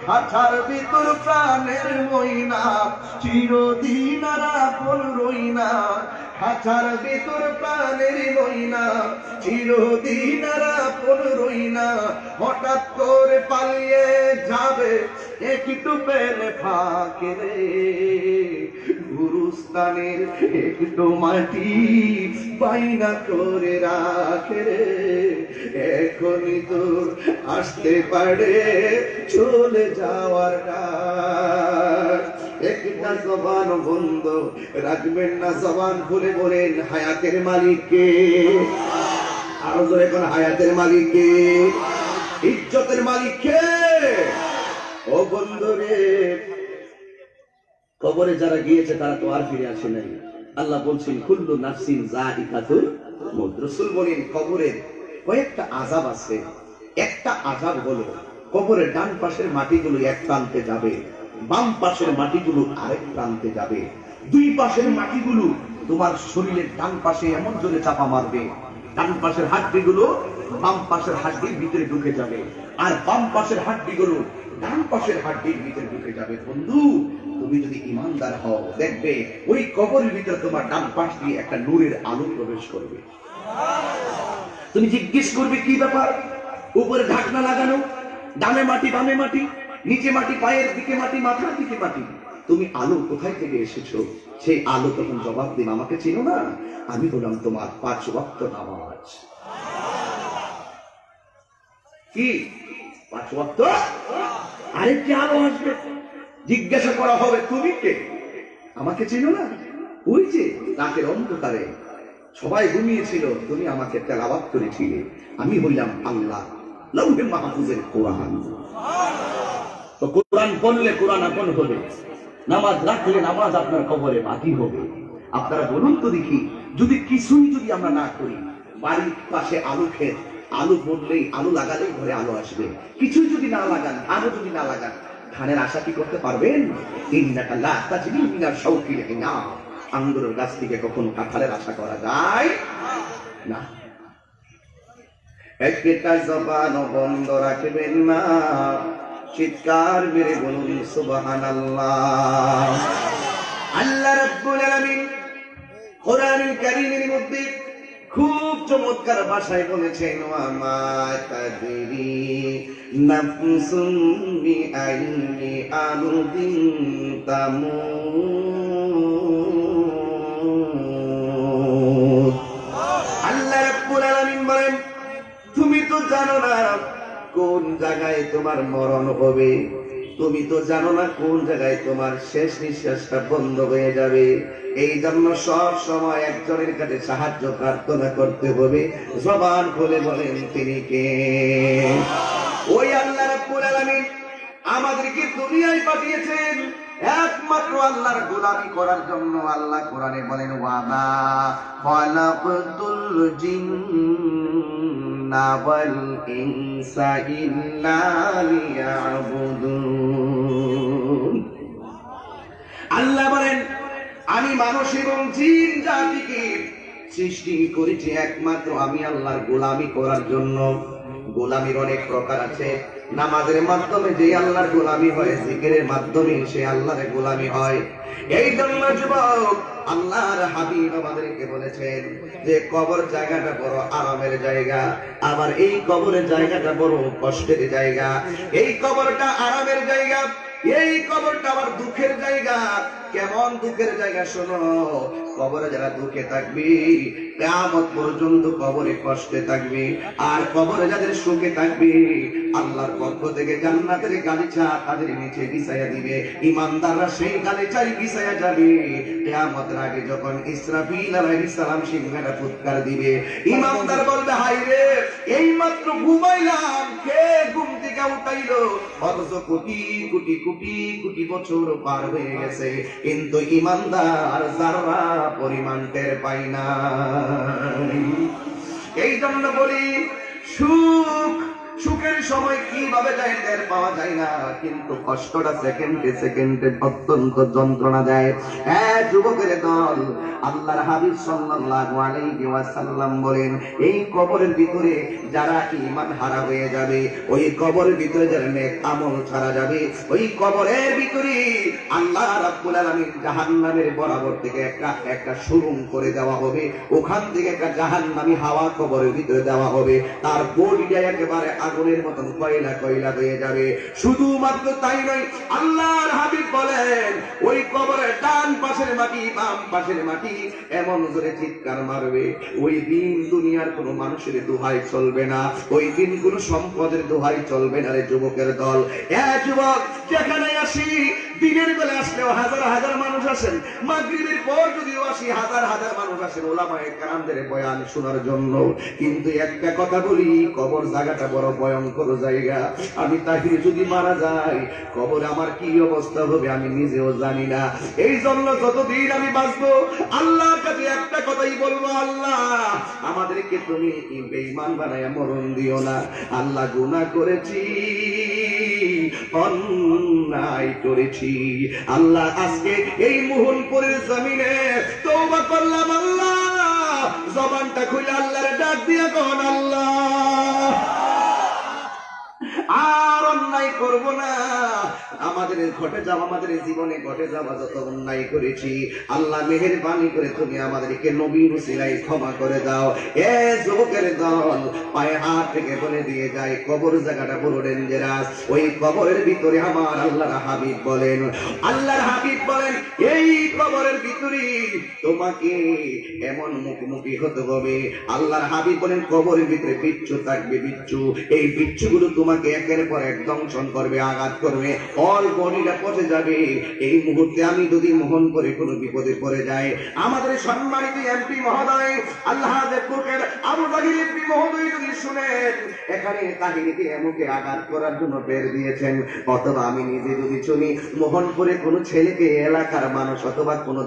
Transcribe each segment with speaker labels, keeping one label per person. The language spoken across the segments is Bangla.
Speaker 1: খাঁচার ভিতর প্রাণের ময়না চিরদিন আর আপন রইনা, খাঁচার ভিতর প্রাণের ময়না চিরদিন আর আপন রইনা, হঠাৎ করে পালিয়ে যাবে একটু পেলে ফাঁকে রে, গুরুস্থানের একটু মাটি বাইনা করে রাখে রে, এখনই তোর আসতে পারে চলে যাওয়ার ডাক। একটা জবান বন্ধ রাখবেন না, জবান খুলে বলেন হায়াতের মালিককে। আরো জোরে কোন হায়াতের মালিককে, ইজ্জতের মালিককে। ও বন্ধুরে, কবরে যারা গিয়েছে তারা তো আর ফিরে আসে নাই। আল্লাহ বলছেন কুল্লু নাফসিন যায়িকাতুল মউত। রাসূল বলেন কবরের কয়েকটা আযাব আছে। একটা আযাব হলো কবরের ডান পাশের মাটিগুলো এক প্রান্তে যাবে, বাম পাশের মাটিগুলো আরেক প্রান্তে যাবে। দুই পাশের মাটিগুলো তোমার শরীরের ডান পাশে এমন জোরে চাপা মারবে, ডান পাশের হাড্ডিগুলো বাম পাশের হাড্ডির ভিতরে ঢুকে যাবে, আর বাম পাশের হাড্ডিগুলো ডান পাশের হাড্ডির ভিতরে ঢুকে যাবে। বন্ধু, তুমি যদি ইমানদার হও দেখবে ওই কবরের ভিতরে তোমার ডান পাশ দিয়ে একটা নূরের আলো প্রবেশ করবে। তুমি জিজ্ঞেস করবে কি ব্যাপার, উপরে ঢাকনা লাগানো, ডানে মাটি বামে মাটি, নিচে মাটি, পায়ের দিকে মাটি, মাথার দিকে মাটি, তুমি আলো কোথায় থেকে এসেছো? সেই আলো তখন জবাব দিন, আমাকে চিনো না? আমি বললাম তোমার 5 ওয়াক্ত নামাজ। কি 5 ওয়াক্ত? আরে কি আলো আসবে? জিজ্ঞাসা করা হবে তুমি কে? আমাকে চিনো না? ওই যে রাতের অন্ধকারে সবাই ঘুমিয়েছিল, তুমি আমাকে তেলাওয়াত করেছিলে, আমি হইলাম আল্লাহ, লাউহে মাহফুজের কোরআন। তো কোরআন পড়লে কোরআন আপন হবে, নামাজ রাখলে নামাজ আপনার কবরে বাকি হবে। আপনারা বলুন তো দেখি, যদি কিছুই যদি আমরা না করি, বাড়ির পাশে আলু ক্ষেত, আলু পড়লেই আলু লাগালেই ঘরে আলো আসবে, কিছুই যদি না লাগান, আলু যদি না লাগান, ধানের আশা কি করতে পারবেন? ইন্নাকা লা তাজরি মিনাশ শাওকিল হিনা, আঙ্গুরের গাছ থেকে কখনো কাঁঠালের আশা করা যায় না। একটা জবান বন্ধ রাখবেন না, চিৎকার মেরে বলুন সুবহানাল্লাহ। আল্লাহ রাব্বুল আলামিন কোরআনুল কারীমের মধ্যে খুব চমৎকার ভাষায় বলেছেন, ওয়া মা তাদরি নাফসুম বিআইয়ি আরদিন তামুত। আল্লাহ রাব্বুল আলামিন বলেন, তুমি তো জানো না কোন জায়গায় তোমার মরণ হবে, তুমি তো জানো না কোন জায়গায় তোমার শেষ নিঃশ্বাসটা বন্ধ হয়ে যাবে। এই জন্য সব সময় একজনের কাছে সাহায্য প্রার্থনা করতে হবে। জবান খুলে বলেন তিনি কে? ওই আল্লাহ রাব্বুল আলামিন আমাদেরকে দুনিয়ায় পাঠিয়েছেন একমাত্র আল্লাহর গোলামি করার জন্য। আল্লাহ কোরআনে বলেন, ওয়া মা খালাকতুল জিন্না ওয়াল ইনসা ইল্লা লিয়াবুদুন। আল্লাহ বলেন, আমি মানুষ এবং জিন জাতিকে সৃষ্টি করেছি একমাত্র আমি আল্লাহর গোলামি করার জন্য। গোলামির অনেক প্রকার আছে। নামাজের মাধ্যমে যে আল্লাহর গোলামি হয়, জিকিরের মাধ্যমে সে আল্লাহর গোলামি হয়। এই জন্য যুবক, আল্লাহর হাবিব আমাদেরকে বলেছেন যে কবর জায়গাটা বড় আরামের জায়গা, আবার এই কবরের জায়গাটা বড় কষ্টের জায়গা। এই কবরটা আরামের জায়গা, এই কবরটা আবার দুঃখের জায়গা। কেমন দুঃখের জায়গা শোনো, কবরে যারা দুঃখে থাকবে কিয়ামত পর্যন্ত কবরে কষ্টে থাকবে, আর কবরে যাদের সুখে থাকবে আল্লাহর পক্ষ থেকে জান্নাতের গালিচা তাদের নিচে বিছায়া দিবে। ইমানদাররা সেই গালিচায় বিছায়া যাবে। কিয়ামতের আগে যখন ইসরাফিল আলাইহিস সালাম সিংহাটা ফুৎকার দিবে, ইমানদার বলবে, হায় রে, এইমাত্র ঘুমাইলাম, কে ঘুম থেকে উঠাইলো? অথচ কোটি কোটি কোটি কোটি বছর পার হয়ে গেছে, কিন্তু ইমানদার যারা পরিমাণ টের পায় না। এই জন্য বলি, সুখের সময় কিভাবে যায় টের পাওয়া যায় না, কিন্তু কষ্টটা সেকেন্ডে সেকেন্ডে অত্যন্ত যন্ত্রণা দেয়। যুবকের দল, আল্লাহর হাবিব সাল্লাল্লাহু আলাইহি ওয়াসাল্লাম বলেন, এই কবরের ভিতরে যারা ঈমান হারা হয়ে যাবে, ওই কবরের ভিতরে যারা নেক আমল ছাড়া যাবে, ওই কবরের ভিতরে আল্লাহ রাব্বুল আলামিন জাহান্নামের বরাবর থেকে একটা সুরুম করে দেওয়া হবে, ওখান থেকে একটা জাহান্নামী হাওয়া কবরের ভিতরে দেওয়া হবে, তার বডিটা একেবারে আগুনের মতন কয়লা কয়লা হয়ে যাবে। শুধুমাত্র তাই নয়, আল্লাহর হাবিব বলেন ওই কবরের ডান পাশের মাটি বাম পাশের মাটি এমন জোরে চিৎকার মারবে, ওই দিন দুনিয়ার কোনো মানুষের দোহাই চলবে না, ওই দিন কোনো সম্পদের দোহাই চলবে না। রে যুবকের দল, যুবক যেখানে আসি, দিনের বেলা আসলেও হাজার হাজার মানুষ আসেন, মাগরিবের পর যদিও আসি হাজার হাজার মানুষ আসেন ওলামায়ে কেরামদের বয়ান শোনার জন্য। কিন্তু একটা কথা বলি, কবর জায়গাটা বড় ভয়ঙ্কর জায়গা। আমি তাহির যদি মারা যাই, কবরে আমার কি অবস্থা হবে আমি নিজেও জানি না। এই জন্য যতদিন আমি বাঁচবো আল্লাহর কাছে একটা কথাই বলবো, আল্লাহ আমাদেরকে তুমি বেঈমান বানায়া মরণ দিও না। আল্লাহ গুনাহ করেছি, অন্যায় করেছি, আল্লাহ আজকে এই মোহনপুরের জমিনে তওবা করলাম, আল্লাহ জবানটা খুলে আল্লাহর ডাক দিয়া কোন আল্লাহ আর অন্যায় করব না। আমাদের ঘটে যাওয়া, আমাদের জীবনে ঘটে যাওয়া যত অন্যায় করেছি, আল্লাহ মেহেরবানি করে তুমি আমাদেরকে নবীর উসিলায় ক্ষমা করে দাও। এ যুবকের দল, পায়ে হাত থেকে বলে দিয়ে যায়, কবর জায়গাটা বড় ডেঞ্জারাস। ওই কবরের ভিতরে আমার আল্লাহর হাবিব বলেন, এই কবরের ভিতরে তোমাকে এমন মুখোমুখি হতে হবে। আল্লাহর হাবিব বলেন, কবরের ভিতরে বিচ্ছু থাকবে, বিচ্ছু, এই বিচ্ছুগুলো তোমাকে একের পর এক দংশন করবে, আঘাত করবে, অল বডিটা পচে যাবে। এই মুহূর্তে আমি যদি মোহন করে কোনো বিপদে পড়ে যায়, আমাদের সম্মানিত এমপি মহোদয় আল্লাহ দেবপুরের আবু জাহির এমপি মহোদয় যদি শুনেন এখানে তাহিরকে এমকে আঘাত করার জন্য বের দিয়েছেন, অথবা আমি নিজে যদি শুনি মোহনপুরে কোনো ছেলেকে এলাকার মানুষ অথবা কোনো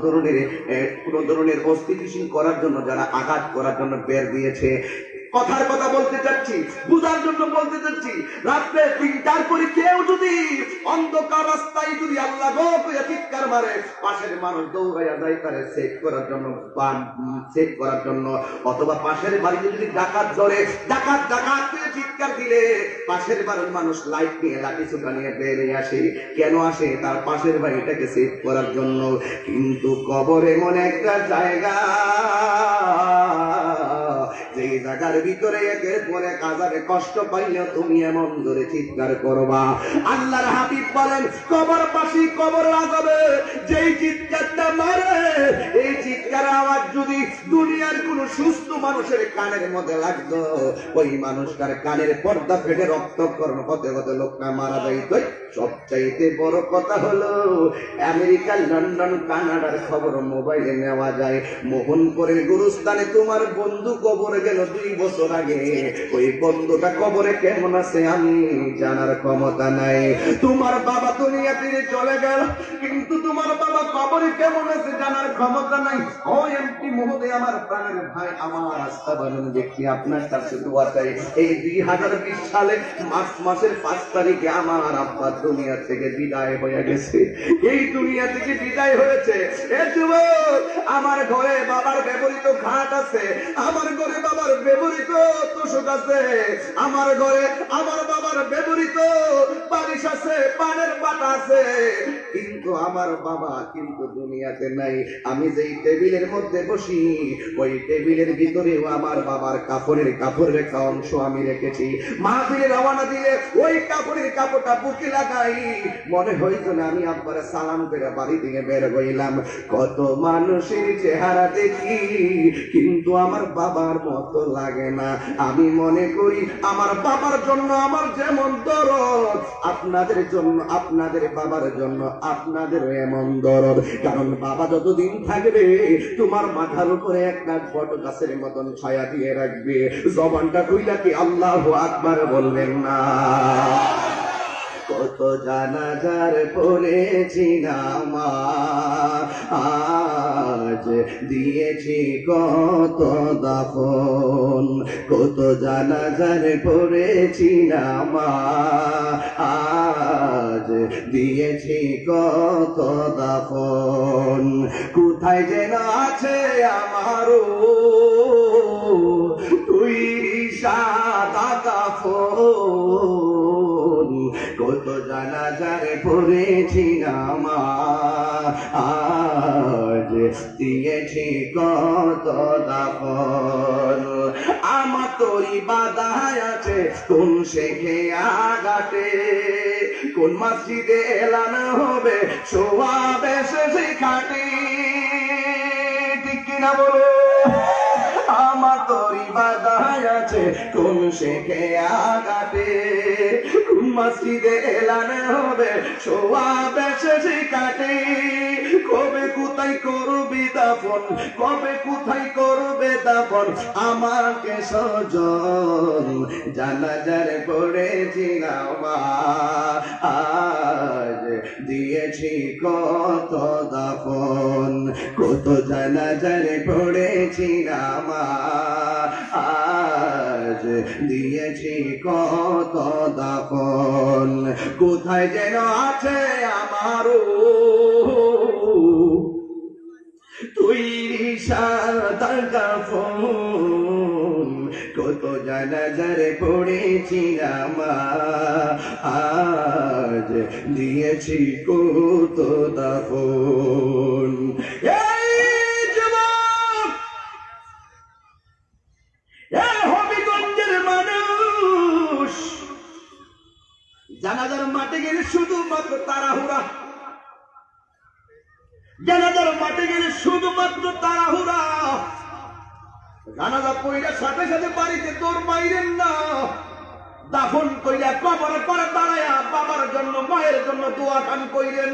Speaker 1: ধরনের অস্থিতিশীল করার জন্য যারা আঘাত করার জন্য বের দিয়েছে, কথার কথা বলতে চাচ্ছি, বুঝার জন্য বলতে চাচ্ছি, রাত্রে 3টার পরে কেউ যদি অন্ধকার রাস্তায় যদি আল্লাহ গো করে চিৎকার মারে, পাশের মানুষ দৌড়াইয়া যায় তারে সেভ করার জন্য, অথবা পাশের বাড়িতে যদি ডাকাত ধরে, ডাকাত করে চিৎকার দিলে পাশের বাড়ির মানুষ লাইট নিয়ে লাঠি ছোটা নিয়ে বেরিয়ে আসে। কেন আসে? তার পাশের বাড়িটাকে সেভ করার জন্য। কিন্তু কবর এমন একটা জায়গা, যে জায়গার ভিতরে একের পরে কাজারে কষ্ট পাইলে তুমি এমন ধরে চিৎকার করবা। আল্লাহর হাবিব বলেন, কবরবাসী কবর আযাবে যেই চিৎকারটা মারে, এই চিৎকার আওয়াজ যদি দুনিয়ার কোন সুস্থ মানুষের কানের মধ্যে লাগতো, ওই মানুষটার কানের পর্দা ফেটে রক্তক্ষরণ হতে হতে লোকটা মারা যাইত। সবচাইতে বড় কথা হলো, আমেরিকা, লন্ডন, কানাডার খবর মোবাইলে নেওয়া যায়। মোহনপুরের গুরুস্থানে তোমার বন্ধু কবরে গেল 2 বছর আগে, ওই বন্ধুটা কবরে কেমন আছে আমি জানার ক্ষমতা নাই। তোমার বাবা দুনিয়া থেকে চলে গেল, কিন্তু তোমার বাবা কবরে কেমন আছে জানার ক্ষমতা নাই। ও এমপি মহোদয়, আমার প্রাণের ভাই, আমার আস্থাবান ব্যক্তি, আপনার কাছে দোয়া চাই, এই 2020 সালে মার্চ মাসের 5 তারিখে আমার আব্বা দুনিয়া থেকে বিদায় হয়ে গেছে। এই দুনিয়া থেকে বিদায় হয়েছে। এ যুবক, আমার ঘরে বাবার ব্যবহৃত ঘাট আছে, আমার ঘরে বাবার ব্যবহৃত তোষক আছে, আমার ঘরে আমার বাবার ব্যবহৃত বালিশ আছে, পানের বাটা আছে, কিন্তু আমার বাবা কিন্তু দুনিয়াতে নাই। আমি যেই টেবিলের মধ্যে বসি, ওই টেবিলের ভিতরেও আমার বাবার কাপড়ের একটা অংশ আমি রেখেছি। মাহফিলে রওনা দিলে ওই কাপড়ের কাপড়টা বুকে লাগাই, মনে হইতো না আমি আব্বার সালাম করে বাড়ি থেকে বের হইলাম। কত মানুষের চেহারা দেখি, কিন্তু আমার বাবার মতো লাগে না। আমি মনে করি আমার বাবার জন্য আমার যেমন দরদ, আপনাদের জন্য, আপনাদের বাবার জন্য আপনাদেরও এমন দরদ। কারণ বাবা যতদিন থাকবে তোমার মাথার উপরে একটা বট গাছের মতন ছায়া দিয়ে রাখবে। জবানটা কইলা কি আল্লাহু আকবার বললেন না? কত জানাজার পড়েছি নামাজ, দিয়েছি কত দাফন, কত জানাজার পড়েছি নামাজ, দিয়েছি কত দাফন। কোথায় যেন আছে আমারও তুই সাদা কাফন, কত জানাজারে পড়েছি নামাজ, দিয়েছি কত দাফন। আমার তোরই বাধায় আছে কোন শেখে আগাতে, কোন মসজিদে এলানা হবে সোয়াবে শেষে খাটে, ঠিক কিনা বলো? আমার তোরই বাধায় আছে কোন শেখে আগাতে, কোন মসজিদে এলানা হবে সোয়াবে শেষে কাটে। কবে কোথায় করবে দাফন, কবে কোথায় করবে দাফন আমাকে সজন, জানাজারে পড়েছি নামাজ, দিয়েছি কত দাফন, কত জানাজারে পড়েছি নামাজ, দিয়েছি কত দাফন। কোথায় যেন আছে আমারও তুই সাদা কাফন, কত জানাজারে পড়েছি নামাজ, দিয়েছি কত দাফন। হবিগঞ্জের মানুষ জানাজার মাঠে গেলে শুধুমাত্র তাড়াহুড়া, জানাজার মাঠে গেলে শুধুমাত্র তাড়াহুড়া। জানাজা পড়িয়া সাথে সাথে বাড়িতে তোর বাইরেন না, দাফন কইরা কবর করে দাঁড়ায়া বাবার জন্য মায়ের জন্য দোয়া খান কইরেন।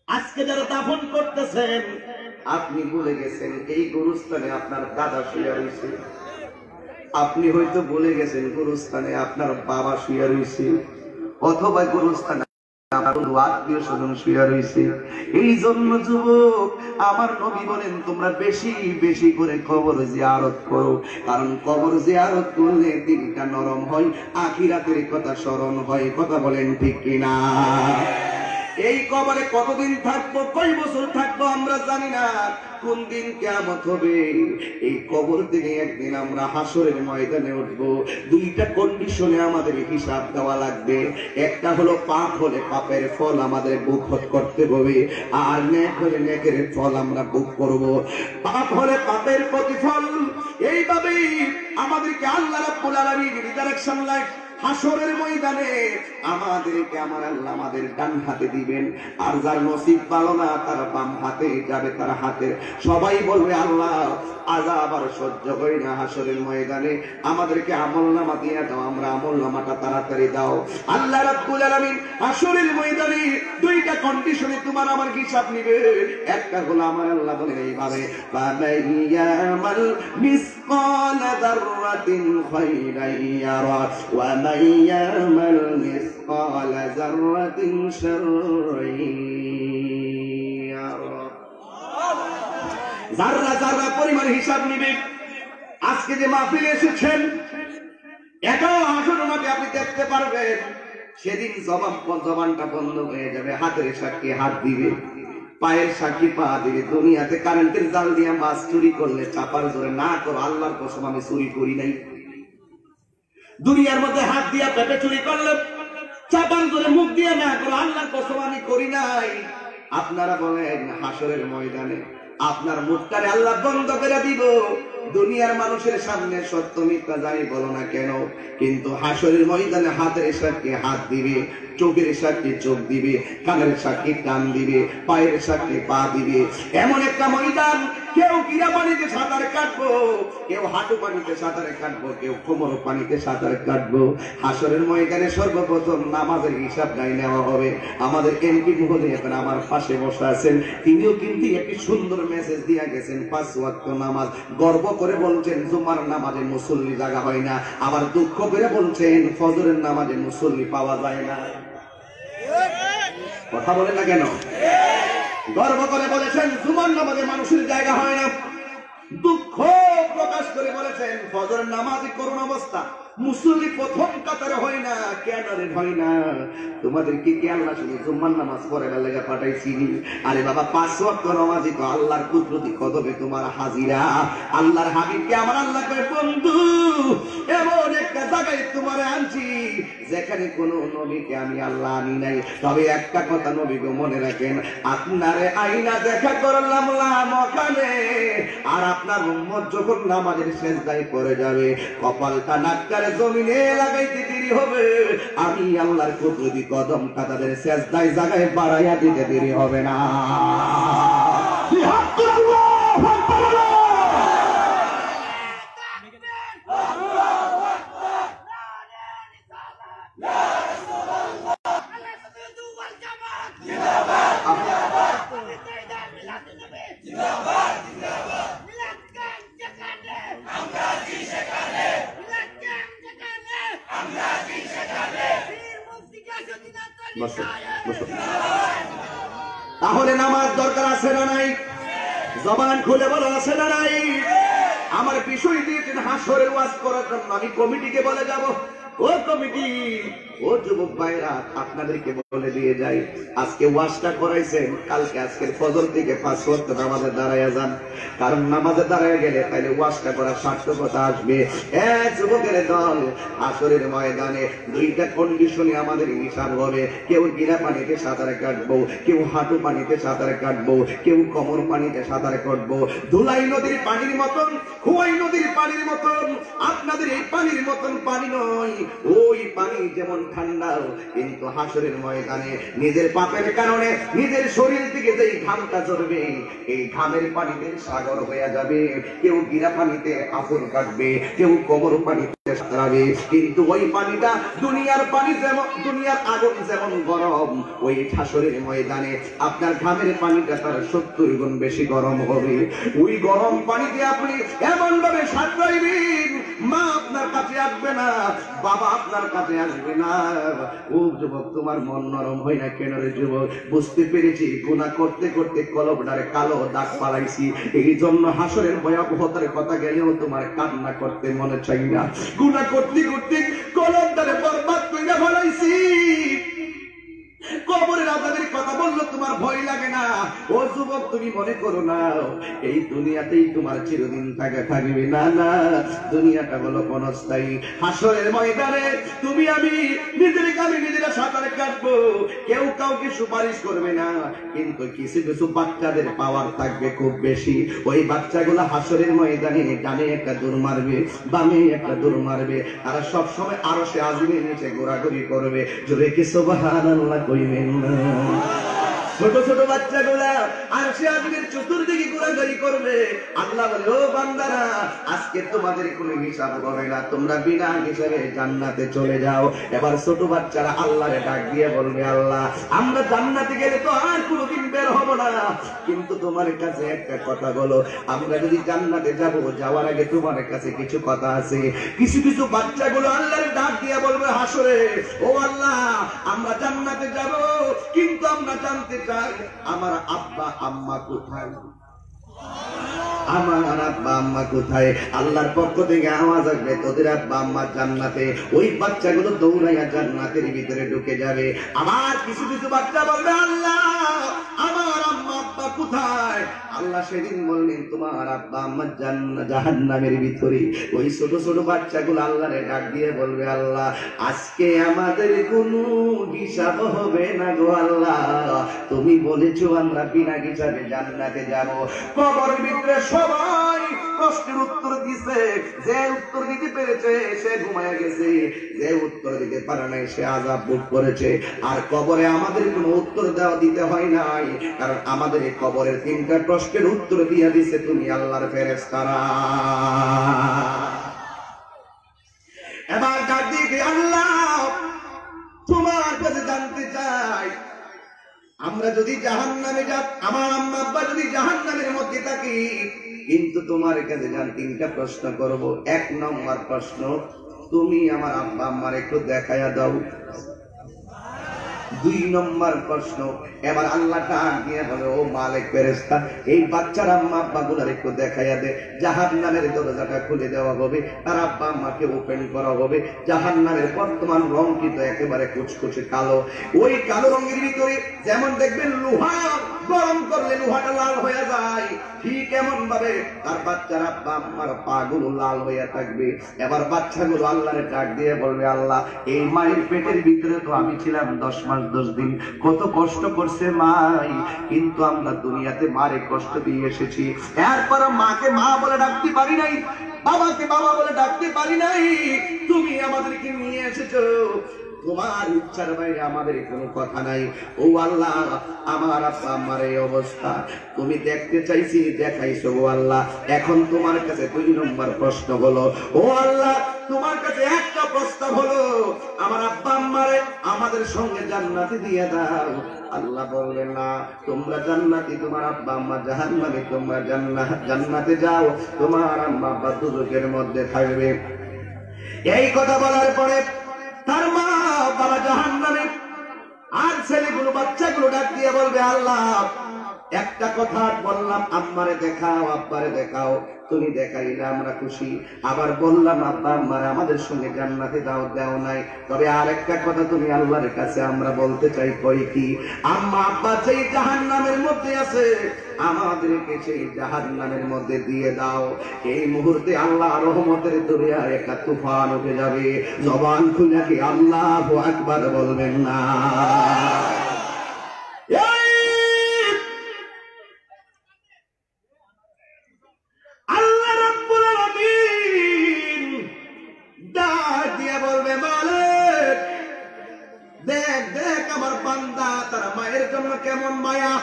Speaker 1: আজকে যারা দাফন করতেছেন আপনি ভুলে গেছেন এই গুরুস্থানে আপনার দাদা শুয়ে রয়েছে, আপনি হয়তো ভুলে গেছেন গুরুস্থানে আপনার বাবা শুয়ে রয়েছে, অথবা গুরুস্থানে আত্মীয় স্বজন শুয়ে রয়েছে। এই জন্য যুবক আমার নবী বলেন তোমরা বেশি বেশি করে কবর জিয়ারত করো, কারণ কবর জিয়ারত করলে দিলটা নরম হয়, আখিরাতের কথা স্মরণ হয়। কথা বলেন ঠিক কিনা? এই কবরে কতদিন থাকবো, কয় বছর থাকবো আমরা জানি না, কোন দিন কিয়ামত হবে। এই কবর থেকে একদিন আমরা হাসরের ময়দানে উঠবো। দুইটা কন্ডিশনে আমাদের হিসাব দেওয়া লাগবে, একটা হলো পাপ হলে পাপের ফল আমাদের ভোগ করতে হবে, আর নেক হলে নেকের ফল আমরা ভোগ করব। পাপ হলে পাপের প্রতিফল। এইভাবেই আমাদেরকে আল্লাহ রাব্বুল আলামিন ডিরেকশন লাইফ হাসরের ময়দানে আমাদেরকে আমার আল্লাহ আমাদের ডান হাতে দিবেন, আর যার নসিব ভালো না তারা বাম হাতে যাবে, তার হাতে। সবাই বলবে আল্লাহ আযাব আর সহ্য করি না, হাসরের ময়দানে আমাদেরকে আমলনামা দিয়ে দাও, আমরা আমলনামাটা তাড়াতাড়ি দাও। আল্লাহ রাব্বুল আলামিন হাসরের ময়দানে দুইটা কন্ডিশনে তোমার আমার হিসাব নিবে। একটা হলো আমার আল্লাহ বলেন এইভাবে, ফামাইয়ামাল মিসকালা যাররাতিন খায়রান ইয়ারা ওয়া মাইয়ামাল মিসকালা যাররাতিন শাররান ইয়ারা। যারা যারা পরিমাণ হিসাব নিবে। আজকে যে মাহফিলে এসেছেন এটা হাসরের মাঠে আপনি দেখতে পারবেন, সেদিন জবানটা বন্ধ হয়ে যাবে, হাতের সাক্ষী হাত দিবে, পায়ের সাক্ষী পা দিবে। দুনিয়াতে কারেন্টের জাল দিয়ে মাছ চুরি করলে চাপার জোরে না করো, আল্লাহর কসম আমি চুরি করি নাই। দুনিয়ার মধ্যে হাত দিয়া পেটে চুরি করলে চাপার জোরে মুখ দিয়ে না করো, আল্লাহর কসম আমি করি নাই। আপনারা বলেন হাসরের ময়দানে আপনার মুখটারে আল্লাহ বন্ধ করে দিব। দুনিয়ার মানুষের সামনে সত্য মিথ্যা যাই বলো না কেন, কিন্তু হাসরের ময়দানে হাতের সাক্ষী হাত দিবে, চোখের সাক্ষী চোখ দিবে, কানের সাক্ষী কান দিবে, পায়ের সাক্ষী পা দিবে। এমন একটা ময়দান, কেউ কিরা পানিতে সাঁতার কাটবো, কেউ হাঁটু পানিতে সাঁতার কাটবো, কেউ কোমর পানিতে সাঁতার কাটবো। হাসরের ময়দানে সর্বপ্রথম নামাজের হিসাব গাই নেওয়া হবে। আমাদের এমপি মহোদয় এখন আমার পাশে বসে আছেন, তিনিও কিন্তু একটি সুন্দর মেসেজ দিয়ে গেছেন, 5 ওয়াক্ত নামাজ। গর্ব করে বলছেন জুমার নামাজে মুসল্লি জায়গা হয় না, আবার দুঃখ করে বলছেন ফজরের নামাজে মুসল্লি পাওয়া যায় না। কথা বলেন না কেন? গর্ব করে বলেছেন জুমার নামাজে মানুষের জায়গা হয় না, দুঃখ প্রকাশ করে বলেছেন ফজরের নামাজই করুণ অবস্থা। মুসল্লি প্রথম কাতারে হয় না, কেন রে হয় না? তোমাদেরকে কি আল্লাহ শুধু জুম্মার নামাজ পড়ার লাগা পাঠাইছি? আরে বাবা, 5 ওয়াক্ত নামাজি তো আল্লাহর কুদরতি কদমে তোমার হাজিরা। আল্লাহর হাবিবকে আমার আল্লাহ কয়, বন্ধু এমন একটা জায়গায় তোমার আনছি যেখানে কোনো নবীকে আমি আল্লাহ আনি নাই। তবে একটা কথা নবীকে মনে রাখেন, আপনারে আইনা দেখা করলাম ওখানে, আর আপনার উম্মত যখন নামাজের সেজদায় পড়ে যাবে, কপালটা নাকটারে জমিনে লাগাইতে দেরি হবে, আমি আল্লাহর কুদরতি কদমটা তাদের সেজদায় জায়গায় বাড়াইয়া দিতে দেরি হবে না। তাহলে নামাজ দরকার আছে না নাই? জবান খুলে বলো, আছে না নাই? আমার বিষয় দিয়েছেন হাসরের ওয়াজ করার জন্য, আমি কমিটিকে বলে যাব, ও কমিটি, ও যুবক ভাইরা, আপনাদেরকে বলে দিয়ে যাই, আজকে ওয়াজটা করাইছেন, কালকে আজকের ফজর থেকে 5 ওয়াক্ত নামাজে দাঁড়াইয়া যান। কারণ নামাজে দাঁড়ায় গেলে তাইলে ওয়াজটা করার সার্থকতা আসবে। যুবকের দল, আসরের ময়দানে 2টা কন্ডিশনে আমাদের হিসাব হবে। কেউ গিরা পানিতে সাঁতার কাটবো, কেউ হাঁটু পানিতে সাঁতার কাটবো, কেউ কোমর পানিতে সাঁতার কাটবো। ধুলাই নদীর পানির মতন, খুয়াই নদীর পানির মতন, আপনাদের এই পানির মতন পানি নয়। ওই পানি যেমন ঠান্ডা, কিন্তু হাসরের ময়দানে নিজের পাপের কারণে নিজের শরীর থেকে যেই ঘামটা ঝরবে, এই ঘামের পানিতে সাগর হয়ে যাবে। কেউ গিরা পানিতে আফর কাটবে, কেউ কোমর পানিতে সাঁতরাবে, কিন্তু ওই পানিটা দুনিয়ার পানি যেমন, দুনিয়ার আগুন যেমন গরম, ওই হাসরের ময়দানে আপনার ঘামের পানিটা তার 70 গুণ বেশি গরম হবে। ওই গরম পানিতে আপনি এমন ভাবে সাঁতরাইবেন, মা আপনার কাছে আসবে না, বাবা আপনার কাছে আসবে না। ও যুবক, তোমার মন নরম হয় না কেন রে যুবক? বুঝতে পেরেছি, গুনাহ করতে করতে কলবটারে কালো দাগ পালাইছি, এই জন্য হাসরের ভয়াবহতার কথা গেলেও তোমার কান্না করতে মনে চাই না। গুনাহ করতে করতে কলবটারে বরবাদ কইরা ফেলাইছি, কবরের আযাবের কথা বললো তোমার ভয় লাগে না। ও যুবক, তুমি মনে করো না এই দুনিয়াতেই তোমার চিরদিন থাকবে না, না, দুনিয়াটা হলো ক্ষণস্থায়ী। হাসরের ময়দানে তুমি আমি নিজেরা সাঁতার কাটবো, কেউ কাউকে সুপারিশ করবে না, কিন্তু কিছু কিছু বাচ্চাদের পাওয়ার থাকবে খুব বেশি। ওই বাচ্চাগুলো হাসরের ময়দানে ডানে একটা দৌড় মারবে, বামে একটা দৌড় মারবে, তারা সবসময় আরশে আজিমের নিচে ঘোরাঘুরি করবে। জোরে কি সুবহানাল্লাহ কইবেন না? ছোট ছোট বাচ্চাগুলা আরশে আজিমের চতুর্দিকে ঘোরাঘুরি করবে। আল্লাহ বলে, ও বান্দারা, আজকে তোমাদের কোনো হিসাব হবে না, তোমরা বিনা হিসাবে জান্নাতে চলে যাও। এবার ছোট বাচ্চারা আল্লাহরে ডাক দিয়ে বলবে, আল্লাহ, আমরা জান্নাতে গেলে তো আর কোনোদিন বের হব না, কিন্তু তোমার কাছে একটা কথা বলো, আমরা যদি জান্নাতে যাব, যাওয়ার আগে তোমার কাছে কিছু কথা আছে। কিছু কিছু বাচ্চাগুলো আল্লাহরে ডাক দিয়ে বলবে হাসরে, ও আল্লাহ, আমরা জান্নাতে যাব, কিন্তু আমরা জানতে চাই আমার আব্বা আম্মা কোথায়, আমার আব্বা আম্মা কোথায়? আল্লাহর পক্ষ থেকে আওয়াজ আসবে, তোদের আব্বা আম্মা জান্নাতে। ওই বাচ্চাগুলো দৌড়াইয়া জান্নাতের ভিতরে ঢুকে যাবে। আবার কিছু কিছু বাচ্চা বলবে, আল্লাহ, আমার আম্মা আব্বা কোথায়? আল্লাহ সেদিন বললেন, তোমার আব্বা আম্মা জাহান্নামের ভিতরে। ওই ছোট ছোট বাচ্চাগুলো আল্লাহরে ডাক দিয়ে বলবে, আল্লাহ, আজকে আমাদের কোনো হিসাব হবে না গো আল্লাহ, তুমি বলেছো আমরা বিনা হিসাবে জান্নাতে যাব। কবরের ভিতরে সবাই প্রশ্নের উত্তর দিছে, যে উত্তর দিতে পেরেছে সে ঘুমায় গেছে, যে উত্তর দিতে পারে নাই সে আযাব ভোগ করেছে। আর কবরে আমাদের কোনো উত্তর দিতে হয় নাই, কারণ আমাদের এই কবরের 3টা প্রশ্নের উত্তর দিয়ে দিছে তুমি আল্লাহর ফেরেশতারা। এবার ডাক দিয়ে, আল্লাহ, তোমার কাছে জানতে চাই, আমরা যদি জাহান্নামে যাব, আমার আম্মা আব্বা যদি জাহান্নামের মধ্যে থাকি, কিন্তু তোমার কাছে জান 3টা প্রশ্ন করব। 1 নম্বর প্রশ্ন, তুমি আমার আব্বা আম্মার একটু দেখায়া দাও। দুই নম্বর প্রশ্ন, এবার আল্লাহ ডাক দিয়ে বলে, ও মালিক ফেরেশতা, এই বাচ্চার আম্মা আব্বা গুলার একটু দেখাইয়া দে। জাহান্নামের দরজাটা খুলে দেওয়া হবে, তার আব্বা আম্মাকে ওপেন করা হবে। জাহান্নামের বর্তমান রং কিন্তু একেবারে কুচকুচে কালো। ওই কালো রঙের ভিতরে যেমন দেখবেন লোহা গরম করলে লোহাটা লাল হয়ে যায়, ঠিক এমন ভাবে তার বাচ্চার আব্বা আম্মার পা গুলো লাল হইয়া থাকবে। এবার বাচ্চাগুলো আল্লাহরে ডাক দিয়ে বলবে, আল্লাহ, এই মায়ের পেটের ভিতরে তো আমি ছিলাম 10 মাস 10 দিন, কত কষ্ট করছে মাই, কিন্তু আমরা দুনিয়াতে মারে কষ্ট দিয়ে এসেছি। এরপর মাকে মা বলে ডাকতে পারি নাই, বাবাকে বাবা বলে ডাকতে পারি নাই। তুমি আমাদেরকে নিয়ে এসেছো, তোমার ইচ্ছার বাইরে আমাদের কোনো কথা নাই। ও আল্লাহ, আমার আব্বা আমার এই অবস্থা তুমি দেখতে চাইছি, দেখাইছো। ও আল্লাহ, এখন তোমার কাছে 2 নম্বর প্রশ্ন হলো, ও আল্লাহ, তোমার কাছে একটা প্রস্তাব হলো, আমার আব্বা আম্মারে আমাদের সঙ্গে জান্নাতে দিয়ে দাও। আল্লাহ বললেন, না, তোমরা জান্নাতি, তোমার আব্বা আম্মা জাহান্নামে, তোমরা জান্নাতে যাও, তোমার আম্মা আব্বা দুজকের মধ্যে থাকবে। এই কথা বলার পরে তার মা বাবা জাহান্নামে, আর ছেলেগুলো বাচ্চাগুলো ডাক দিয়ে বলবে, আল্লাহ, একটা কথা বললাম, আম্মারে দেখাও আব্বারে দেখাও, তুমি দেখাইলে আমরা খুশি। আবার বললাম আব্বা আম্মারে আমাদের সঙ্গে জান্নাতে দাও, দেও নাই। তবে আরেকটা কথা তুমি আল্লাহর কাছে আমরা বলতে চাই, কই কি, আম্মা আব্বা সেই জাহান্নামের মধ্যে আছে, আমাদেরকে সেই জাহান্নামের মধ্যে দিয়ে দাও। এই মুহূর্তে আল্লাহ রহমতের দরিয়ায় একটা তুফান উঠে যাবে। জবান খুলে কি আল্লাহু আকবার বলবেন না? আল্লাহ রাব্বুল আলামিন ডাক দিয়ে বলবে, মালিক, দেখ দেখ আমার বান্দা তার মায়ের জন্য কেমন মায়া,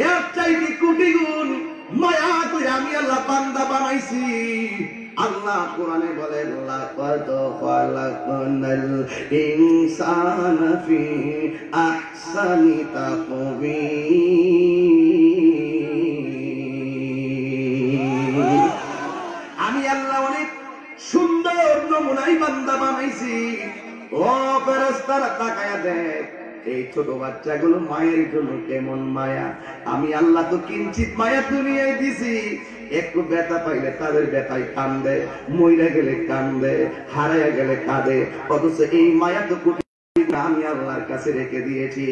Speaker 1: এর চাইতে কোটি গুণ মায়া করে আমি আল্লাহ বান্দা বানাইছি। আল্লাহ কোরআনে বলেন, লাকাদ খালাকনাল ইনসানা ফি আহসানি তাকওয়ীম। আমি আল্লাহ অনেক সুন্দর নমুনাই বান্দা বানাইছি। ও ফেরেশতারা তাকায়া দেখ, এই ছোট বাচ্চাগুলো মায়ের জন্য কেমন মায়া। আমি আল্লাহ তো কিঞ্চিত মায়া দুনিয়ায় দিছি, একটু ব্যথা পাইলে তাদের ব্যথায় কান্দে, মইরা গেলে কান্দে, হারাইয়া গেলে কাঁদে, অথচ এই মায়া তো আমি আল্লাহর কাছে রেখে দিয়েছি।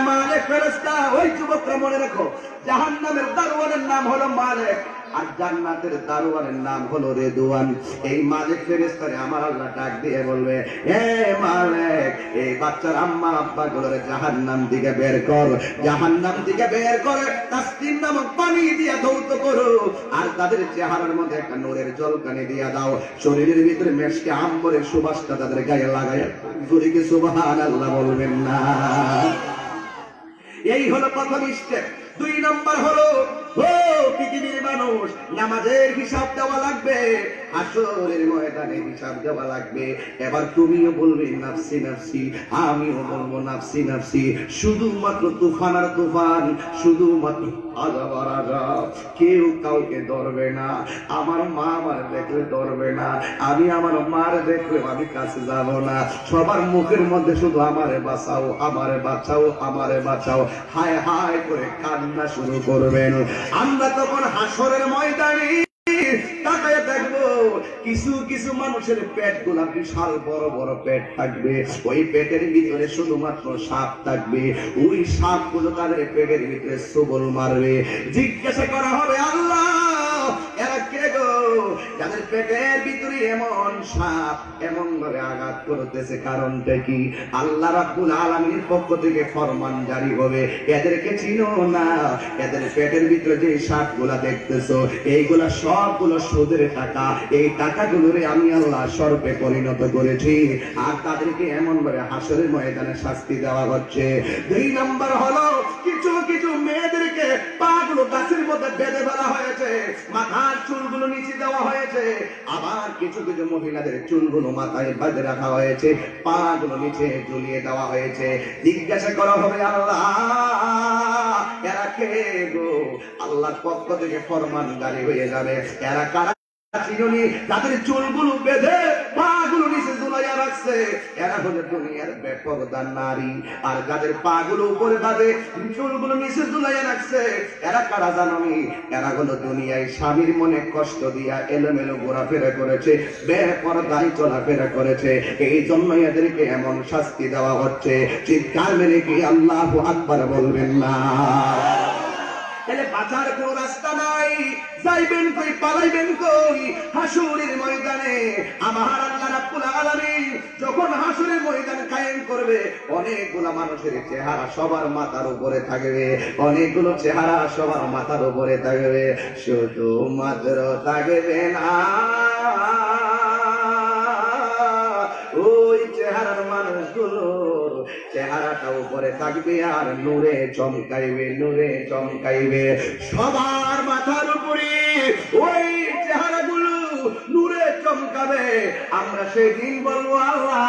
Speaker 1: মালিক ফেরেশতা, ওই যুবকরা মনে রাখো, জাহান্নামের দারোয়ানের নাম হলো মালিক, আর জান্নাতের দারোয়ানের নাম হলো রেদওয়ান। এই মালিক ফেরেশতারে আমার আল্লাহ ডাক দিয়ে বলবে, হে মালিক, এই বাচ্চার আম্মা আব্বা গুলোরে জাহান্নাম থেকে বের কর, জাহান্নাম থেকে বের করে তাসনিম নামক পানি দিয়ে ধৌত করো, আর তাদের চেহারার মধ্যে একটা নূরের জলকানি দিয়ে দাও, শরীরের ভিতরে মেশকে আম্বরের সুবাসটা তাদের গায়ে লাগায়। জোরে সুবহানাল্লাহ বলবেন না? এই হলো প্রথম স্টেপ। 2 নম্বর হলো, ও পৃথিবীর মানুষ, নামাজের হিসাব দেওয়া লাগবে, হাসরের ময়দানে হিসাব দেওয়া লাগবে। এবার তুমিও বলবে নাফসি নাফসি, আমিও বলবো নাফসি নাফসি। শুধুমাত্র তুফান আর তুফান, শুধুমাত্র আযাব আর আযাব, কেউ কাউকে ধরবে না। আমার মা আমার দেখলে ধরবে না, আমি আমার মার দেখলে আমি কাছে যাব না। সবার মুখের মধ্যে শুধু আমারে বাঁচাও, আমারে বাঁচাও, আমারে বাঁচাও, হায় হায় করে কান্না শুরু করবেন। আমরা তখন হাসরের ময়দানে তাকায় দেখবো, কিছু কিছু মানুষের পেট গুলা বিশাল বড় বড় পেট থাকবে, ওই পেটের ভিতরে শুধুমাত্র সাপ থাকবে। ওই সাপ গুলো তাদের পেটের ভিতরে সবল মারবে। জিজ্ঞাসা করা হবে, আল্লাহ, এরা কে গো, যাদের পেটের ভিতরে এমন সাপ এমন ভাবে আঘাত করতেছে, কারণটা কি? আল্লাহ রাব্বুল আলামিনের পক্ষ থেকে ফরমান জারি হবে, এদেরকে চিনো না, এদের পেটের ভিতরে যে সাপ গুলা দেখতেছো, এইগুলা সবগুলো সুদের টাকা, এই টাকাগুলোরে আমি আল্লাহ সর্পে পরিণত করেছি, আর তাদেরকে এমন ভাবে হাসরের ময়দানে শাস্তি দেওয়া হচ্ছে। 2 নম্বর হলো, কিছু কিছু মেয়েদেরকে পাগুলো গাছের মধ্যে বেঁধে ফেলা হয়েছে, মাথার চুলগুলো নিচে দেওয়া হয়েছে, আবার কিছু কিছু মহিলাদের চুলগুলো মাথায় বেঁধে রাখা হয়েছে, পাগুলো নিচে ঝুলিয়ে দেওয়া হয়েছে। জিজ্ঞাসা করা হবে, আল্লাহ, এরা কে গো? আল্লাহর পক্ষ থেকে ফরমান জারি হয়ে যাবে, এরা কারা? তাদের চুলগুলো বেঁধে পাগুলো নিচে ঝুলাইয়া রাখছে। রাখছে এরা হলো দুনিয়ার বেপরদা নারী। আর যাদের পা গুলো উপরে বাঁধে, চুলগুলো নিচে ঝুলাইয়া রাখছে, এরা কারা জানি? এরা হলো দুনিয়ায় স্বামীর মনে কষ্ট দিয়া এলোমেলো ঘোরাফেরা করেছে, বেপরদায় চলাফেরা করেছে, এই জন্য এদেরকে এমন শাস্তি দেওয়া হচ্ছে। চিৎকার মেরে কি আল্লাহু আকবার বলবেন না? তাহলে বাঁচার কোন রাস্তা নাই। যাইবেন কই, পালাইবেন কই? হাসুরের ময়দানে আমার আল্লাহ রাব্বুল আলামিন যখন হাসুরের ময়দান কায়েম করবে, অনেকগুলো মানুষের চেহারা সবার মাথার উপরে থাকবে, অনেকগুলো চেহারা সবার মাথার উপরে থাকবে, শুধু মাত্র থাকবে না ওই চেহারার মানুষগুলোর চেহারাটা উপরে থাকবে আর নূরে চমকাইবে, নূরে চমকাইবে। সবার মাথার উপরে ওই চেহারাগুলো নূরে চমকাবে। আমরা সেই দিন বলবো, আল্লাহ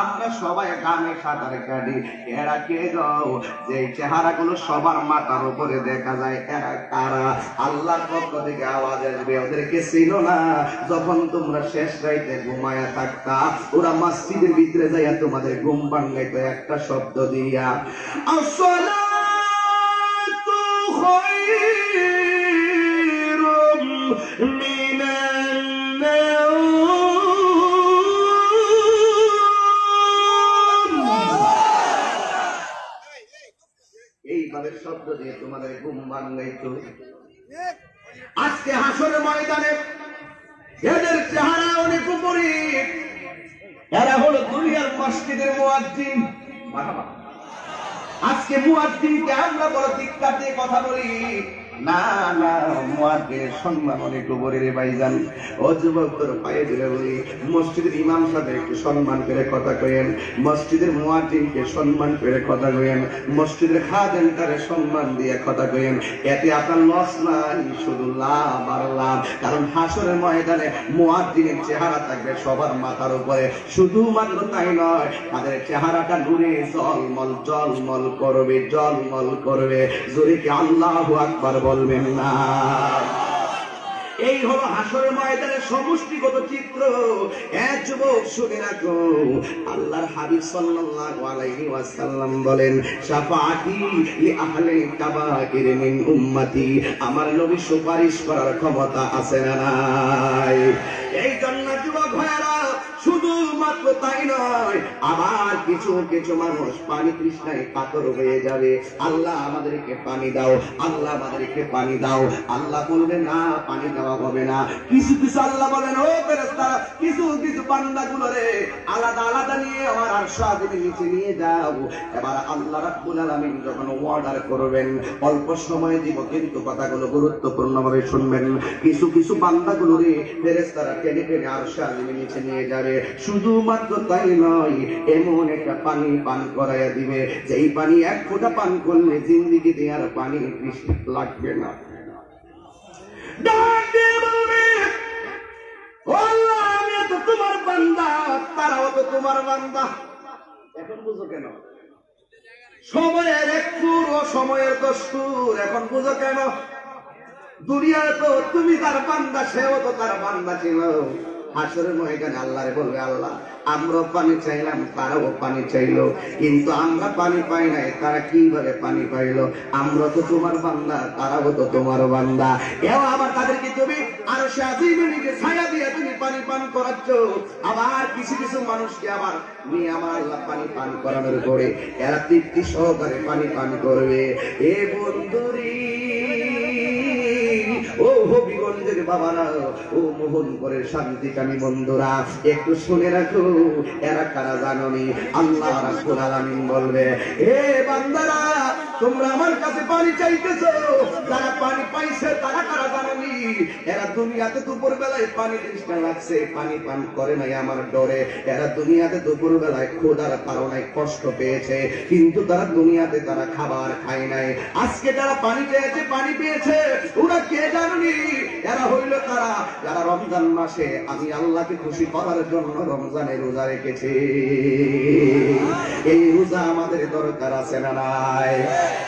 Speaker 1: আমরা সবাই গানে সাঁতার কাটি, এরা কে যাও? যে চেহারাগুলো সবার মাথার উপরে দেখা যায়, এরা কারা? আল্লাহর পক্ষ থেকে আওয়াজ আসবে, ওদেরকে চিনো না? যখন তোমরা শেষ রাইতে ঘুমায়া থাকতা, ওরা মসজিদের ভিতরে যাইয়া তোমাদের ঘুম ভাঙাইতো একটা শব্দ দিয়া, আসসালাতু খায়রুম মিনান নাওম। এইভাবে শব্দ দিয়ে তোমাদের ঘুম ভাঙাইতো। আজকে হাসরের ময়দানে এদের চেহারা অনেক উপরে, এরা হলো দুনিয়ার মসজিদের মুয়াজ্জিন। আজকে মুয়াজ্জিনকে আমরা বড় ধিক্কার দিয়ে কথা বলি, না না, মুয়াজ্জিনের সম্মান অনেক উপরে রে ভাইজান। ও যুবক, তোর পায়ে ধরে বলি, মসজিদের ইমাম সাহেব একটু সম্মান করে কথা কইেন, মসজিদের মুয়াজ্জিনকে সম্মান করে কথা কইেন, মসজিদের খাদেমটারে সম্মান দিয়ে কথা কইেন। এতে আপনার লস নাই, শুধু লাভ আর লাভ। কারণ হাসরের ময়দানে মুয়াজ্জিনের চেহারা থাকবে সবার মাথার উপরে। শুধুমাত্র তাই নয়, তাদের চেহারাটা নূরে জলমল জলমল করবে, জলমল করবে। জোরে কি আল্লাহু আকবার বলবেন না? এই হলো হাসরের ময়দানের সমষ্টিগত চিত্র। এক যুবক শুনে রাখো, আল্লাহর হাবিব সাল্লাল্লাহু আলাইহি ওয়াসাল্লাম বলেন, শাফাআতি লি আহলি কাবাইর মিন উম্মতি, আমার নবী সুপারিশ করার ক্ষমতা আছে না নাই? এই জন্য যুবক ভাইরা, শুধুমাত্র তাই নয়, আবার কিছু কিছু মানুষ পানি তৃষ্ণায় কাতর হয়ে যাবে, আল্লাহ আমাদেরকে পানি দাও, আল্লাহ আমাদেরকে পানি দাও। আল্লাহ বলবে না, পানি দেওয়া হবে না। কিছু কিছু আল্লাহ বলেন, ও ফেরেশতারা, কিছু কিছু বান্দাগুলো রে আলাদা আলাদা নিয়ে আমার আরশ আজিমের নিচে নিয়ে যাও। এবার আল্লাহ রাব্বুল আলামিন যখন অর্ডার করবেন, অল্প সময় দিব, কিন্তু কথাগুলো গুরুত্বপূর্ণভাবে শুনবেন। কিছু কিছু বান্দাগুলো রে ফেরেশতারা টেনে টেনে আরশ আজিমের নিচে নিয়ে যাবে। শুধুমাত্র তাই নয়, এমন একটা পানি পান করাইয়া দিবে, যেই পানি এক ফোঁটা পান করলে জিন্দেগিতে আর পানি তৃষ্ণা লাগবে না। ডাক দিয়ে বলবে, ও আল্লাহ, আমি তো তোমার বান্দা, তারাও তো তোমার বান্দা। এখন বুঝো কেন? সময়ের একটুর ও সময়ের দস্তুর, এখন বুঝো কেন? দুনিয়ায় তো তুমি তার বান্দা, সেও তো তার বান্দা ছিল। হাসরের ময়দানে আল্লাহরে বলবে, আল্লাহ আমরা পানি চাইলাম, তারাও পানি চাইলো, কিন্তু আমরা পানি পাই নাই, তারা কিভাবে পানি পাইলো? আমরা তো তোমার বান্দা, তারাও তো তোমার বান্দা। এও আবার তাদেরকে তুমি আরশে আজিমের নিচে ছায়া দিয়ে তুমি পানি পান করাচ্ছ। আবার কিছু কিছু মানুষকে আবার নিয়ে আমার আল্লাহ পানি পান করানোর পরে এরা তৃপ্তি সহকারে পানি পান করবে। এ বন্ধুরি, ও হবিগঞ্জের বাবারা, ও মোহনপুরের শান্তিকামী বন্ধুরা, একটু শুনে রাখো, এরা কারা জানোনি? আল্লাহ রাব্বুল আলামিন বলবে, হে বান্দারা, তোমরা আমার কাছে পানি চাইতেছো, যারা পানি পাইছে তারা কারা জানোনি? এরা দুনিয়াতে দুপুর বেলায় পানি তৃষ্ণা লাগছে, পানি পান করে নাই আমার ডরে। এরা দুনিয়াতে দুপুর বেলায় ক্ষুধার কারণে কষ্ট পেয়েছে, কিন্তু তারা দুনিয়াতে তারা খাবার খায় নাই। আজকে যারা পানি পেয়েছে, পানি পেয়েছে, ওরা কে জানোনি? এরা হইল তারা যারা রমজান মাসে আমি আল্লাহকে খুশি করার জন্য রমজানে রোজা রেখেছে। এই রোজা আমাদের দরকার আছে না নাই?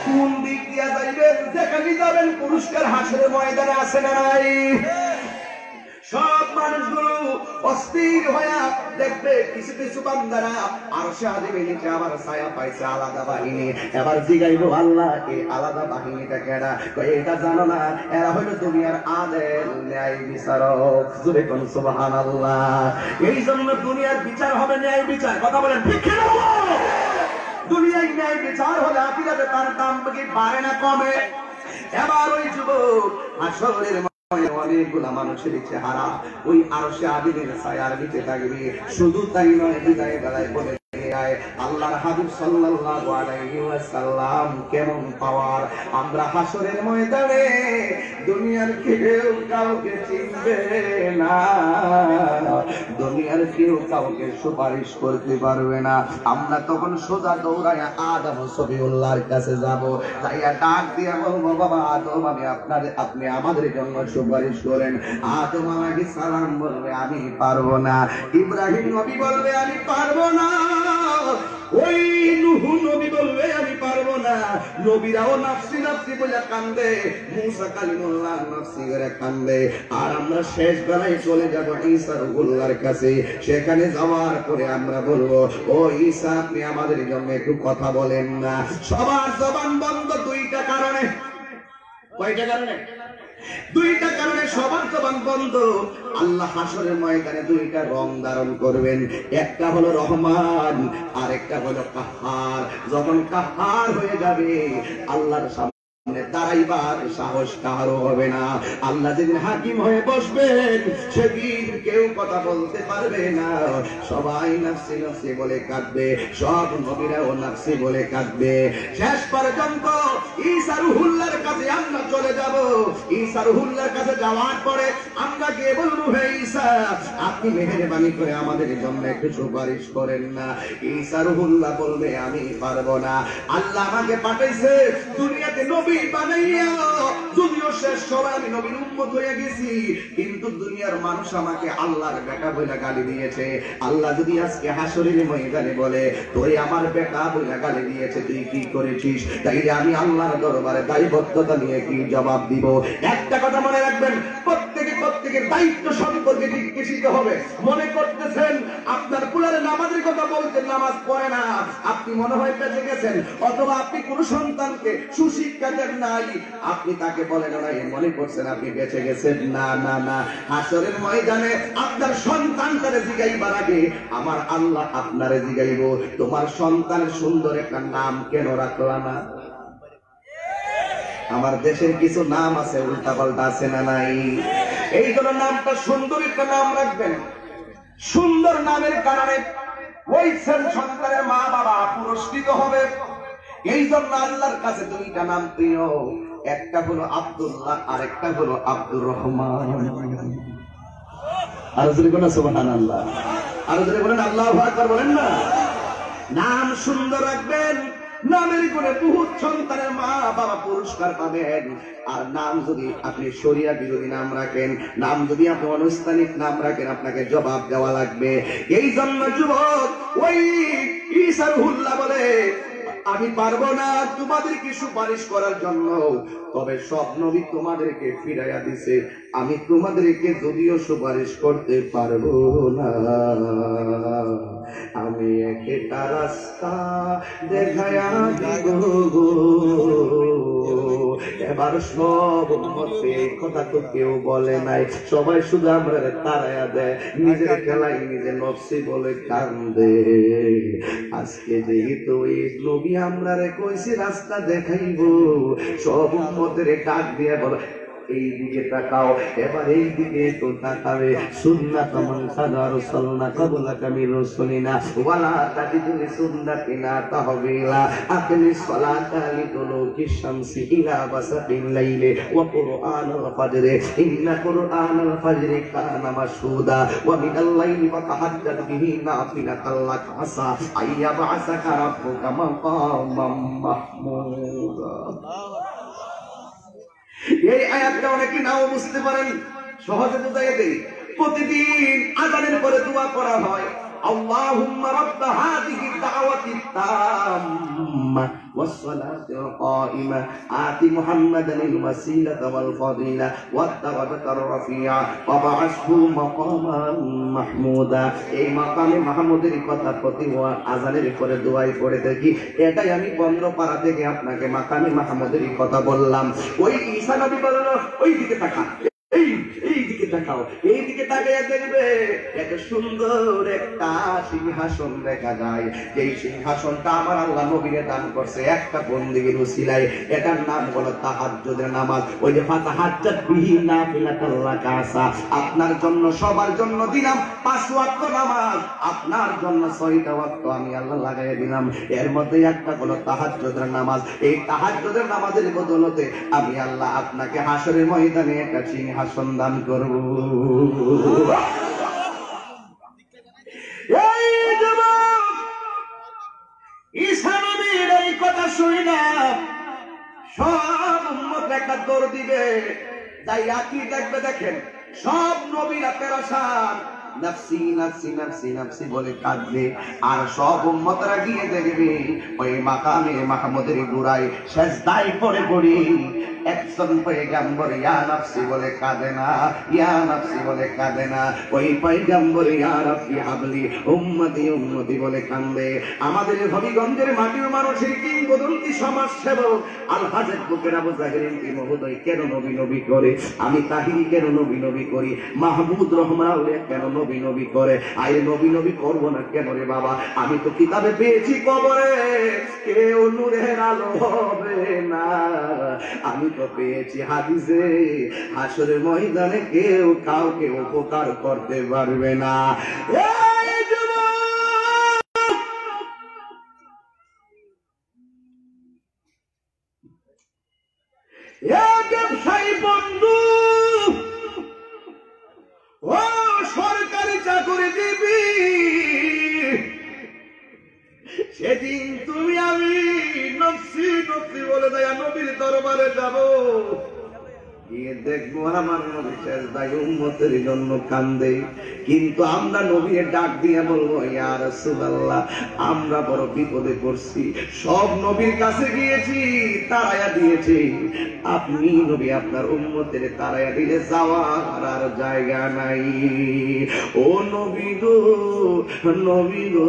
Speaker 1: কোন দিক দিয়া যাইবেন, যেখানে যাবেন পুরস্কার হাসরের ময়দানে আছে না নাই? সব মানুষগুলো অস্থির হয়ে দেখবে কিছু কিছু বান্দারা আরশে আজিমের নিচে আবার ছায়া পাইছে আলাদা বাহিনী। এবার জিগাইবো আল্লাহ এই আলাদা বাহিনীটা কেডা? কই এটা জানো না, এরা হলো দুনিয়ার আদেল ন্যায় বিচারক। জোরে কোন সুবহানাল্লাহ। এই জন্য দুনিয়ার বিচার হবে ন্যায় বিচার। কথা বলেন ঠিক কিনা? দুনিয়ায় ন্যায় বিচার হলে আখিরাতে তার দাম কি বাড়ে না কমে? এবার ওই যুবক হাসরের অনেকগুলা মানুষের চেহারা ওই আরশে আজিমের ছায়ার নিচে থাকবে। শুধু তাই নয়, বিদায় বেলায় বলে আল্লাহর হাবিব সাল্লাল্লাহু আলাইহি ওয়াসাল্লাম কেমন পাওয়ার। আমরা হাসরের ময়দানে দুনিয়ার কেউ কাউকে চিনবে না, দুনিয়ার কেউ কাউকে সুপারিশ করতে পারবে না। আমরা তখন সোজা দৌড়ায় আদম সফিউল্লাহর কাছে যাব, তাইয়া ডাক দিয়ে বলবো বাবা আদম আপনি আমাদের জন্য সুপারিশ করেন। আদম আমাকে সালাম বলবে আমি পারবো না। ইব্রাহিম নবী বলবে আমি পারবো না। ওই নূহ নবী বলবে আমি পারবো না। নবীরাও নাফসি নাফসি বলে কান্দে, মুসা কালিমুল্লাহ নাফসি করে কান্দে। আর আমরা শেষ বেলায় চলে যাব ঈসা রুহুল্লাহর কাছে। সেখানে যাওয়ার পরে আমরা বলবো ও ঈসা আপনি আমাদের জন্য একটু কথা বলেন না। সবার জবান বন্ধ দুইটা কারণে। কয়টা কারণে? দুইটা কারণে সবার জবান বন্ধ। আল্লাহ হাসরের ময়দানে দুইটা রং ধারণ করবেন, একটা হলো রহমান আর একটা হলো কাহার। যখন কাহার হয়ে যাবে আল্লাহর সামনে দাঁড়াইবার সাহস কারো হবে না। আল্লাহ যেদিন হাকিম হয়ে বসবেন সেদিন কেউ কথা বলতে পারবে না। সবাই নাফসি নাফসি বলে কাঁদবে, সব নবীরাও নাফসি বলে কাঁদবে। শেষ পর্যন্ত ঈসা রুহুল্লাহর কাছে আমরা চলে যাব। ঈসা রুহুল্লাহর কাছে যাওয়ার পরে আমরা গিয়ে বলবো হে ঈসা আপনি মেহেরবানি করে আমাদের জন্য একটু সুপারিশ করেন না। ঈসা রুহুল্লাহ বলবে আমি পারবো না। আল্লাহ আমাকে পাঠাইছে দুনিয়াতে নবী বানাইয়া, যদিও শেষ সময় আমি নবীর উম্মত হয়ে গেছি, কিন্তু দুনিয়ার মানুষ আমাকে আল্লাহর বেটা বলে গালি দিয়েছে। আল্লাহ যদি আজকে হাসরের ময়দানে বলে তুই আমার বেটা বলে গালি দিয়েছে, তুই কি করেছিস? তাইলে আমি আল্লাহর দরবারে দায়বদ্ধতা নিয়ে কি জবাব দিব? একটা কথা মনে রাখবেন, প্রত্যেকের দায়িত্ব সম্পর্কে জিজ্ঞাসিত হবে। মনে করতেছেন আপনার পুলারে নামাজের কথা বলতেন, নামাজ পড়ে না, আপনি মনে হয় বেঁচে গেছেন, অথবা আপনি কোন সন্তানকে সুশিক্ষা দেন নাই, আপনি তাকে বলেন না মনে করছেন আপনি বেঁচে গেছেন। না না না, হাসরের ময়দানে আপনার সন্তানটারে জিগাইবার আগে আমার আল্লাহ আপনারে জিগাইব তোমার সন্তানের সুন্দর একটা নাম কেন রাখলা না? আমার দেশের কিছু নাম আছে উল্টা পাল্টা আছে না নাই? এই জন্য নামটা সুন্দর একটা নাম রাখবেন। সুন্দর নামের কারণে ওই সন্তানের মা বাবা পুরস্কৃত হবে। এই জন্য আল্লাহর কাছে দুইটা নাম প্রিয়, একটা হলো আব্দুল্লাহ আর একটা হলো আব্দুর রহমান। আর যদি বলেন সুবহানাল্লাহ, আর যদি বলেন আল্লাহু আকবার বলেন না। নাম সুন্দর রাখবেন, নামের গুণে বহুত সন্তানের মা বাবা পুরস্কার পাবেন। আর নাম যদি আপনি শরিয়া বিরোধী নাম রাখেন, নাম যদি আপনি অনানুষ্ঠানিক নাম রাখেন, আপনাকে জবাব দেওয়া লাগবে। এই জন্য যুবক ওই ঈসা রুহুল্লাহ বলে আমি পারবো না তোমাদেরকে সুপারিশ করার জন্য, তবে সব নবী তোমাদেরকে ফিরাইয়া দিছে, আমি তোমাদেরকে যদিও সুপারিশ করতে পারবো না। আমি একটা রাস্তা দেখায়া দিব গো। এবার সব মতে কথা তো কেউ বলে নাই, সবাই শুধু আমরা তারায়া দেয়, নিজের খেলায় নিজে নফসি বলে কান্দে। আজকে যেহেতু এই নবী আমরা কইছি রাস্তা দেখাইব, সব উম্মতের ডাক দিয়ে বলে এই দিকে তাকাও, এবার এই দিকে তো তাকাবে। সুন্নাত মান কাদা রাসূলনা ক্বাবলাকা মির রাসূলিনা ওয়ালা তাজিদু সুন্নাতিনা তাহবিলা। আকিমিস সালাতা লিদুলুকি শামসি ইলা বাসাতিল লাইলি ওয়া কুরআনাল ফাজরি ইন্না কুরআনাল ফাজরি কানা মাশহুদা ওয়া মিনাল লাইলি ফাতাহাজ্জাদ বিহি নাফিলাতাল লাক আসা আইয়া বাসাকা রাব্বুকা মাকামাম মাহমুদা। এই আয়াতটা অনেকে নাও বুঝতে পারেন, সহজে বুঝাইয়া দেই। প্রতিদিন আযানের পরে দোয়া করা হয়, اللهم رب هذه الدعوة التامة والصلاة القائمة آت محمدا الوسيلة والفضيلة والدرجة الرفيعة وابعثه مقاما محمودا। এই মাকামে মাহমুদের কথা প্রতি আজানের পরে দোয়াই পড়ে দেখি, এটাই আমি 15 পারা থেকে আপনাকে মাকামে মাহমুদের কথা বললাম। ওই ঈসা নবী বলল ওই দিকে তাকা, এইদিকে তাকাও, এইদিকে তাকিয়ে দেখবে এত সুন্দর একটা সিংহাসন দেখা যায়। এই সিংহাসনটা আমার আল্লাহ নবীকে দান করছে একটা বন্দেগীর উসিলায়। এটার নাম হলো তাহাজ্জুদের নামাজ। ওই যে ফাতাহাজ্জাত বিহি নাফিলাতাল লাকা আসা, আপনার জন্য সবার জন্য দিলাম 5 ওয়াক্ত নামাজ, আপনার জন্য 6টা ওয়াক্ত আমি আল্লাহ লাগাই দিলাম। এর মধ্যে একটা হলো তাহাজ্জুদের নামাজ। এই তাহাজ্জুদের নামাজের বদৌলতে আমি আল্লাহ আপনাকে হাসরের ময়দানে একটা সিংহাসন দান করব। এই যুবক ঈসা নবীর এই কথা শুনে না সব উম্মত একটা দৌড় দিবে, তাই কি দেখবে দেখেন সব নবীরা পেরেশান, নফসি নফসি নফসি নফসি বলে কাঁদবে। আর সব উম্মতরা গিয়ে দেখবে ওই মাকামে মাহমুদের গুড়ায় সেজদায় পড়ে পড়ে একজন পয়গম্বর ইয়া নফসি বলে কাঁদে না, ইয়া নফসি বলে কাঁদে না, ওই পয়গম্বর ইয়া রাব্বি হাবলি উম্মতি উম্মতি বলে কাঁদে। আমাদের হবিগঞ্জের মাটির মানুষের কিংবদন্তি সমাজ সেবক আল হাজের বুকের আবু জাহেরিন কি মহোদয় কেন নবী নবী করে, আমি তাহিরি কেন নবী নবী করি, মাহমুদ রহমানুল্লাহ কেন নবী নবী করে, আই নবী নবী করবো না কেন রে বাবা, আমি তো কিতাবে পেয়েছি কবরে কেউ নূরের আলো হবে না, আমি তো পেয়েছি হাদিসে হাসরের ময়দানে কেউ কাউকে উপকার করতে পারবে না। এই যুবক ব্যবসায়ী বন্ধু, ও সরকারি চাকরি দিবি, সেদিন তুমি আমি নফসি নফসি বলে দয়া নবীর দরবারে যাব, গিয়ে দেখবো আমার নবী সেজদায় উম্মতের জন্য কান্দে, কিন্তু আমরা নবীর ডাক দিয়ে বলবো ইয়া রাসূলুল্লাহ আমরা বড় বিপদে পড়ছি, সব নবীর কাছে গিয়েছি তারায়া দিয়েছি, আপনি নবী আপনার উম্মতের তারায়া দিলে যাওয়ার আর জায়গা নাই। ও নবী গো, নবী গো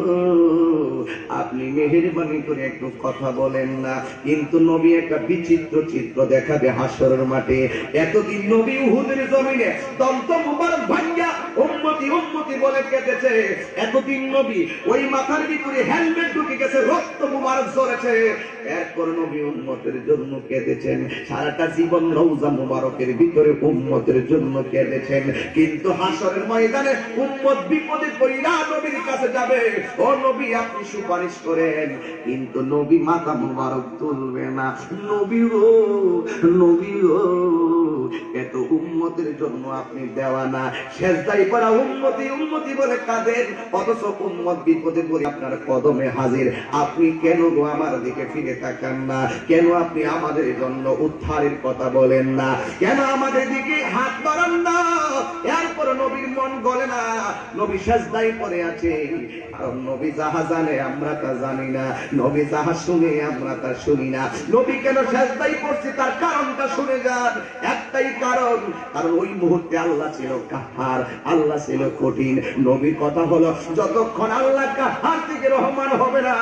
Speaker 1: আপনি মেহেরবানি করে একটু কথা বলেন না। কিন্তু নবী একটা বিচিত্র চিত্র দেখাবে হাসরের মাঠে। এতদিন নবী উহুদের জমিনে দন্ত মুবারক ভাঙ্গা উম্মতি উম্মতি বলে কেঁদেছে, এতদিন নবী ওই মাথার ভিতরে হেলমেট ঢুকে গেছে, রক্ত মুবারক ঝরেছে, এরপর নবী উম্মতের জন্য কেঁদেছেন, সারাটা জীবন রওজা মুবারকের ভিতরে উম্মতের জন্য কেঁদেছেন। কিন্তু হাসরের ময়দানে উম্মত বিপদে পড়িয়া নবীর কাছে যাবে, ও নবী আপনি সুপারিশ করেন, কিন্তু নবী মাথা মুবারক তুলবে না। নবী ও নবী ও এত উম্মতের জন্য আপনি দেওয়ানা, সেজদায় পড়া উম্মতি উম্মতি বলে কাঁদেন, অথচ উম্মত বিপদে পড়ে আপনার কদমে হাজির, আপনি কেন গো আমার দিকে ফিরে তাকান না, কেন আপনি আমাদের জন্য উদ্ধারের কথা বলেন না, কেন আমাদের দিকে হাত বাড়ান না? এরপর নবীর মন গলে না, নবী সেজদায় পড়ে আছে, কারণ নবী যাহা জানে আমরা তা জানি না, নবী যাহা শুনে আমরা তা শুনি না। নবী কেন সেজদায় পড়ছে তার কারণটা শুনে যান, একটাই কারণ, কারণ ওই মুহূর্তে আল্লাহ ছিল কাহার, আল্লাহ ছিল কঠিন। নবীর কথা হলো যতক্ষণ আল্লাহ কাহার থেকে রহমান হবে না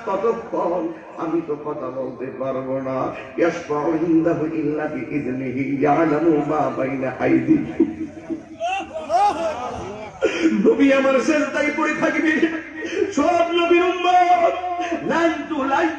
Speaker 1: ততক্ষণ আমি তো কথা বলতে পারবো না। ইয়াশফাউ ইনদাহু ইল্লা বিইযনিহি ইয়ালামু মা বাইনা আইদিহিম। নবী আমার সেজদায় পড়ে থাকবে, সব নবীর উম্মত লাইন টু লাইন